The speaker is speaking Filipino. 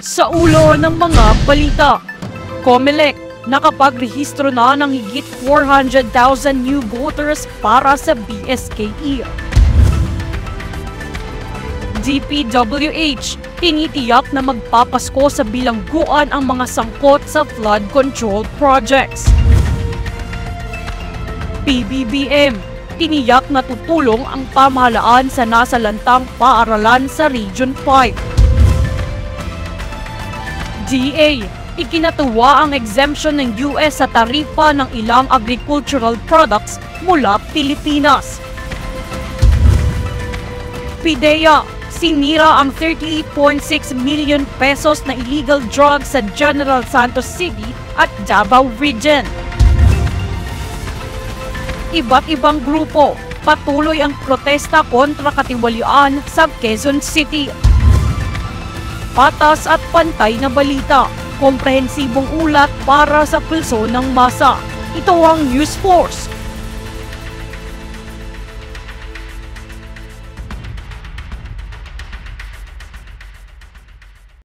Sa ulo ng mga balita, COMELEC nakapagrehistro na ng higit 400,000 new voters para sa BSKE. DPWH tinitiyak na magpapasko sa bilangguan ang mga sangkot sa flood control projects. PBBM tiniyak na tutulong ang pamahalaan sa nasalantang paaralan sa Region 5. DA, ikinatuwa ang exemption ng US sa taripa ng ilang agricultural products mula Pilipinas. PIDEA, sinira ang 38.6 million pesos na illegal drugs sa General Santos City at Davao Region. Iba't ibang grupo, patuloy ang protesta kontra katiwalian sa Quezon City. Patas at pantay na balita, komprehensibong ulat para sa pulso ng masa. Ito ang News Force.